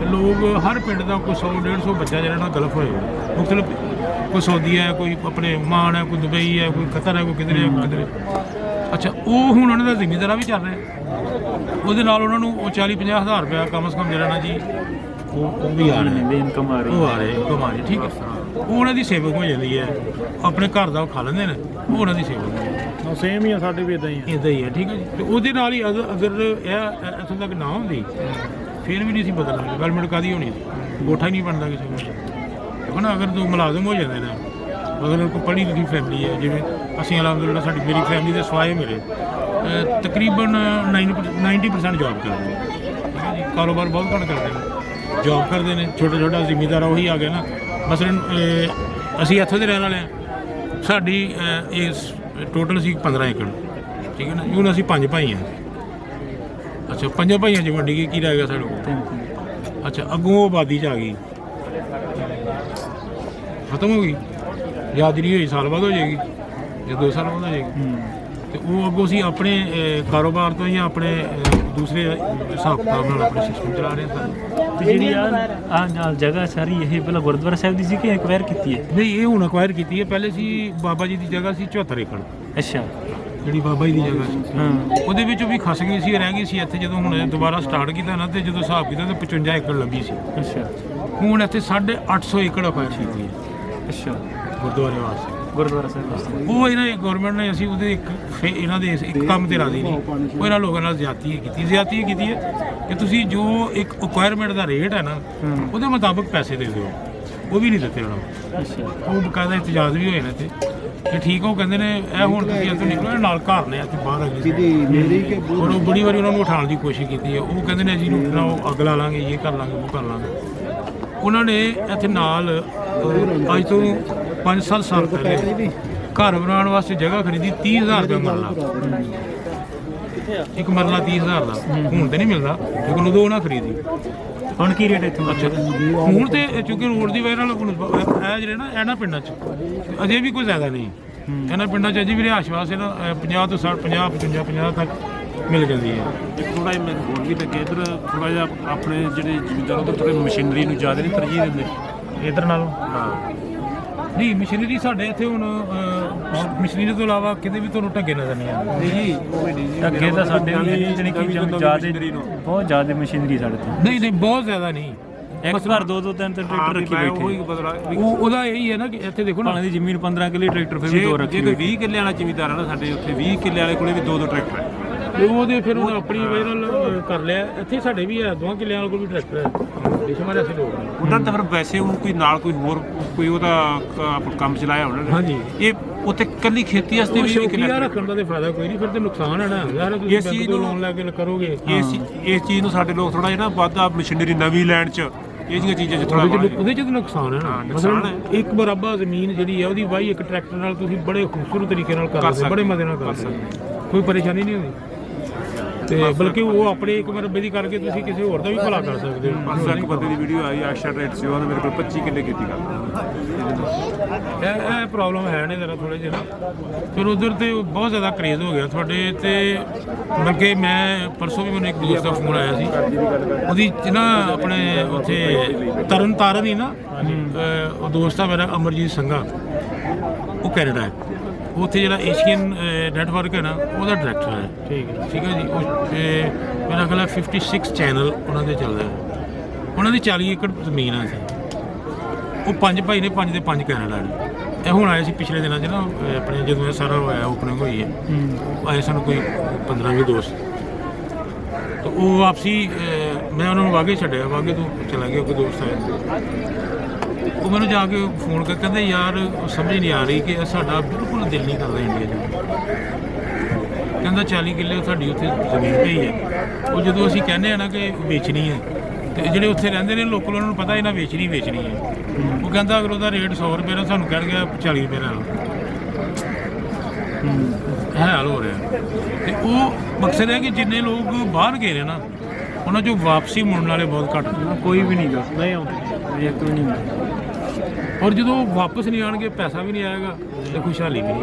लोग हर पिंड का कोई 100-150 बच्चा जो ना गलत होएगा मुख्तलिफ कोई सऊदी है कोई अपने मान है कोई दुबई है कोई कतर है कोई किधर है कोई किधर। अच्छा वो हुण उन्होंने जिमीदारा भी चल रहे वो 40-50 हज़ार रुपया कम से कम जो ना जी वो भी आ रहे इनकम आ रही ठीक है। वो उन्होंने सेवक हो जाती है अपने घर का खा लेंगे ने वो उन्होंने सेवक सेम ही साढ़े भी इदा ही है ठीक है जी। तो वो ही अगर इतों तक ना होंगी फिर भी नहीं बदलना डिवेलपमेंट कादी होनी गोठा ही नहीं बनता किसी को है ना। अगर तो मुलाजम हो जाते हैं अगर कोई पढ़ी लिखी फैमिली है जिमें असी अलहमदुलिल्लाह साडी मेरी फैमिली के सवाए मेरे तकरीबन 90% जॉब करते हैं ठीक है जी। कारोबार बहुत घट करते हैं जॉब करते हैं छोटे छोटा जिमीदार वही आ गया ना मसलन असी इत्थों के रहने वाले हैं साडी इस टोटल सी 15 एकड़ ठीक है ना हूँ असी 5 भाई हैं। अच्छा 5 भाइयों च वंडी की रह गया साढ़े को। अच्छा अगों आबादी च आ गई खत्म हो गई याद नहीं हुई साल बाद हो जाएगी या 2 साल बाद हो जाएगी। तो वो अगों असी अपने कारोबार तो या अपने दूसरे हिसाब किताब नाल अपने सिस्टम चला रहे हैं। जी जगह सारी ये पहले गुरुद्वारा साहब की कि एक्वायर की है नहीं ये हूँ एक्वायर की है पहले सी बाबा जी की जगह सी 74 एकड़। अच्छा जी बाबा जी की जगह वो भी खस गई सी रह गई सी इतने जो हूँ दोबारा स्टार्ट किया ना तो जो हिसाब किया तो 55 एकड़ लगी सी। अच्छा हूँ इतने 850 एकड़ एक्वायर की है। अच्छा गुरुद्वारे वास्ते गुरुद्वारा साहब वो इन्होंने गौरमेंट ने असी इन्हों के एक काम से राजी नहीं वो इन्होंने लोगों ज्यादती की है कि तुसी जो एक एक्वायरमेंट का रेट है ना वो मुताबिक पैसे दे दो वो भी नहीं देते उन्होंने। वो बकायदा एहतजाज भी होए ने कि ठीक है वो कहते हैं यह हूँ तुम इतों निकलो नाल घर ने इतने बाहर अगली और वो बड़ी बार उन्होंने उठाने की कोशिश की है। वो कहते हैं जी उठना अग ला लाँगे ये कर लाँगे वो कर लाँगे। उन्होंने इतने नाल अज तो 5-7 साल पहले घर बनाने वास्ते जगह खरीदी 30,000 रुपया मरला एक मरला 30,000 का हूँ तो नहीं मिलता लेकिन उदो उन्हें खरीदी ਹੁਣ ਕੀ ਰੇਟ ਇੱਥੋਂ? अच्छा हूँ तो चूँकि रोड की वजह जो ना इन्होंने पिंडों अजे भी कोई ज़्यादा नहीं इन्होंने पिंडों अजे भी रिहायश वास्ते ना 50 तो 60 50 तक मिल जाती है। थोड़ा जिहा मैनूं होर भी लगे इधर थोड़ा जिहा अपने जिहड़े जिमीदार उधर थोड़ी मशीनरी नूं ज़्यादा नहीं तरजीह दिंदे इधर नालों। हाँ नहीं मशीनरी साढ़े इत्थे हुण मशीनरी तो इलावा किते भी तुहानूं ढंगे नज़र नहीं आते जी ਅੱਗੇ ਤਾਂ ਸਾਡੇ ਵੀ ਜਾਣੀ ਕਿ ਬਹੁਤ ਜ਼ਿਆਦਾ ਮਸ਼ੀਨਰੀ ਸਾਡੇ ਤੋਂ नहीं बहुत ज़्यादा नहीं ਇੱਕ ਘਰ 2-2 3 ਟਰੈਕਟਰ ਰੱਖੀ ਬੈਠੇ ਉਹਦਾ ਇਹੀ ਹੈ ਨਾ ਕਿ ਇੱਥੇ ਦੇਖੋ ਨਾ ਭਾਵੇਂ ਦੀ ਜ਼ਮੀਨ 15 ਕਿੱਲੇ ਟਰੈਕਟਰ ਫਿਰ ਵੀ ਦੋ ਰੱਖੀ ਜੇ ਕੋਈ 20 ਕਿੱਲੇ ਵਾਲਾ ਜ਼ਿਮੀਦਾਰ ਆ ਨਾ ਸਾਡੇ ਉੱਥੇ 20 ਕਿੱਲੇ ਵਾਲੇ ਕੋਲੇ ਵੀ 2-2 ਟਰੈਕਟਰ ਹੈ ਤੇ ਉਹਦੇ ਫਿਰ ਉਹਨੇ ਆਪਣੀ ਵਜ੍ਹਾ ਨਾਲ ਕਰ ਲਿਆ। ਇੱਥੇ ਸਾਡੇ ਵੀ ਹੈ 2 ਕਿੱਲਿਆਂ ਵਾਲੇ ਕੋਲ ਵੀ ਟਰੈਕਟਰ ਹੈ ਬੇਸ਼ੁਮਾਰ ਐਸੇ ਲੋਕ ਨੇ। ਉਹਨਾਂ ਤਾਂ ਫਿਰ ਵੈਸੇ ਉਹਨੂੰ ਕੋਈ ਨਾਲ ਕੋਈ ਹੋਰ ਕੋਈ ਉਹਦਾ ਆਪਣਾ ਕੰਮ ਚਲਾਇਆ ਹੋਣਾ ਨੇ। ਹਾਂਜੀ ਇਹ ਉੱਥੇ ਕੱਲੀ ਖੇਤੀ ਵਾਸਤੇ ਵੀ ਸ਼ੌਕੀਆ ਰੱਖਣ ਦਾ ਤੇ ਫਾਇਦਾ ਕੋਈ ਨਹੀਂ ਫਿਰ ਤੇ ਨੁਕਸਾਨ ਹੈ ਨਾ ਯਾਰ ਤੁਸੀਂ ਬੈਂਕ ਤੋਂ ਲੋਨ ਲੈ ਕੇ ਕਰੋਗੇ ਇਸ ਚੀਜ਼ ਨੂੰ ਸਾਡੇ ਲੋਕ ਥੋੜਾ ਜਿਹਾ ਨਾ ਵਾਧਾ ਮਸ਼ੀਨਰੀ ਨਵੀਂ ਲੈਣ 'ਚ ਇਹ ਜਿਹੀਆਂ ਚੀਜ਼ਾਂ 'ਚ ਥੋੜਾ ਉਹਦੇ 'ਚ ਤਾਂ ਨੁਕਸਾਨ ਹੈ ਨਾ। ਮਤਲਬ ਇੱਕ ਬਰਾਬਰ ਜ਼ਮੀਨ ਜਿਹੜੀ ਹੈ ਉਹਦੀ ਵਾਹੀ ਇੱਕ ਟਰੈਕਟਰ ਨਾਲ ਤੁਸੀਂ ਬੜੇ ਖੂਬਸੂਰਤ ਤਰੀਕੇ ਨਾਲ ਕਰ ਸਕਦੇ ਬੜੇ ਮਜ਼ੇ ਨਾਲ ਕਰ ਸਕਦੇ ਕੋਈ ਪਰੇਸ਼ਾਨੀ ਨਹੀਂ ਹੁੰਦੀ ਤੇ ਬਲਕਿ ਉਹ ਆਪਣੇ ਇੱਕ ਮਰਬੇ ਦੀ ਕਰਕੇ ਤੁਸੀਂ ਕਿਸੇ ਹੋਰ ਦਾ ਵੀ ਭਲਾ ਕਰ ਸਕਦੇ ਹੋ। ਬਸ ਇੱਕ ਬੰਦੇ ਦੀ ਵੀਡੀਓ ਆਈ ਆਸ਼ਾ ਟ੍ਰੇਡ ਸੀ ਉਹਨੇ ਮੇਰੇ ਕੋਲ 25 ਕਿੱਲੇ ਕੀਤੀ ਗੱਲ ਇਹ ਪ੍ਰੋਬਲਮ ਹੈ ਨੇ ਜ਼ਰਾ ਥੋੜੇ ਜਿਹੇ ਨਾ ਫਿਰ ਉਧਰ ਤੇ ਬਹੁਤ ਜ਼ਿਆਦਾ ਕਰੇਜ਼ ਹੋ ਗਿਆ ਤੁਹਾਡੇ ਤੇ ਬਲਕਿ ਮੈਂ ਪਰਸੋਂ ਵੀ ਮੈਨੂੰ ਇੱਕ ਦੋਸਤ ਦਾ ਫੋਨ ਆਇਆ ਸੀ ਉਹਦੀ ਨਾ ਆਪਣੇ ਉੱਥੇ ਤਰਨ ਤਾਰਨ ਹੀ ਨਾ ਉਹ ਦੋਸਤ ਆ ਮੇਰਾ ਅਮਰਜੀਤ ਸੰਘਾ ਉਹ ਕੈਨੇਡਾ ਹੈ ਉੱਥੇ ਜਿਹੜਾ ਏਸ਼ੀਅਨ ਨੈਟਵਰਕ ਹੈ ਨਾ ਉਹਦਾ ਡਾਇਰੈਕਟਰ ਹੈ। ਠੀਕ ਹੈ ਜੀ ਉਹ ਮੇਰਾ ਖਿਆਲ ਹੈ 56 ਚੈਨਲ ਉਹਨਾਂ ਦੇ ਚੱਲਦਾ ਹੈ। ਉਹਨਾਂ ਦੀ 40 ਏਕੜ ਜ਼ਮੀਨ ਆ ਸੀ ਉਹ 5 ਭਾਈ ਨੇ 5 ਦੇ 5 ਕੈਨੇਡਾ ਨੇ। ਇਹ ਹੁਣ ਆਏ ਸੀ ਪਿਛਲੇ ਦਿਨਾਂ 'ਚ ਨਾ ਆਪਣੇ ਜਦੋਂ ਇਹ ਸਾਰਾ ਹੋਇਆ ਓਪਨਿੰਗ ਹੋਈ ਹੈ ਆਏ ਸਾਨੂੰ ਕੋਈ 15-20 ਦੋਸਤ ਤਾਂ ਉਹ ਵਾਪਸੀ ਮੈਂ ਉਹਨਾਂ ਨੂੰ ਵਾਗੇ ਛੱਡਿਆ ਵਾਗੇ ਤੋਂ ਚਲਾ ਗਿਆ ਕੋਈ ਦੋਸਤ ਆਇਆ ਉਹ ਮੈਨੂੰ ਜਾ ਕੇ ਫੋਨ ਕਰ ਕਹਿੰਦੇ ਯਾਰ ਸਮਝ ਨਹੀਂ ਆ ਰਹੀ ਕਿ ਸਾਡਾ ਬਿਲਕੁਲ ਦਿਲ ਨਹੀਂ ਕਰਦਾ ਇੰਡੀਆ 'ਚ। ਕਹਿੰਦਾ 40 ਕਿੱਲੇ ਸਾਡੀ ਉੱਥੇ ਜ਼ਮੀਨ ਪਈ ਹੈ ਉਹ ਜਦੋਂ ਅਸੀਂ ਕਹਿੰਦੇ ਆ ਨਾ ਕਿ ਵੇਚਣੀ ਹੈ ਤੇ ਜਿਹੜੇ ਉੱਥੇ ਰਹਿੰਦੇ ਨੇ ਲੋਕਲ ਉਹਨਾਂ ਨੂੰ ਪਤਾ ਇਹਨਾਂ ਵੇਚਣੀ ਹੈ ਉਹ ਕਹਿੰਦਾ ਅਗਰ ਉਹਦਾ ਰੇਟ 100 ਰੁਪਏ ਨਾਲ ਸਾਨੂੰ ਕਹਿਣਗੇ 40 ਰੁਪਏ ਨਾਲ ਹਾਲ ਹੋ ਰਿਹਾ। ਤੇ ਉਹ ਮਕਸਦ ਹੈ ਕਿ ਜਿੰਨੇ ਲੋਕ ਬਾਹਰ ਗਏ ਨੇ ਨਾ ਉਹਨਾਂ 'ਚੋਂ ਵਾਪਸੀ ਮੁੜਨ ਵਾਲੇ ਬਹੁਤ ਘੱਟ ਕੋਈ ਵੀ ਨਹੀਂ ਗਾ ਨਹੀਂ ਆਉਂਦੇ ਇੱਕ ਵੀ ਨਹੀਂ ਔਰ ਜਦੋਂ ਵਾਪਸ ਨਹੀਂ ਆਣਗੇ ਪੈਸਾ ਵੀ ਨਹੀਂ ਆਏਗਾ ਤੇ ਖੁਸ਼ਹਾਲੀ ਵੀ ਨਹੀਂ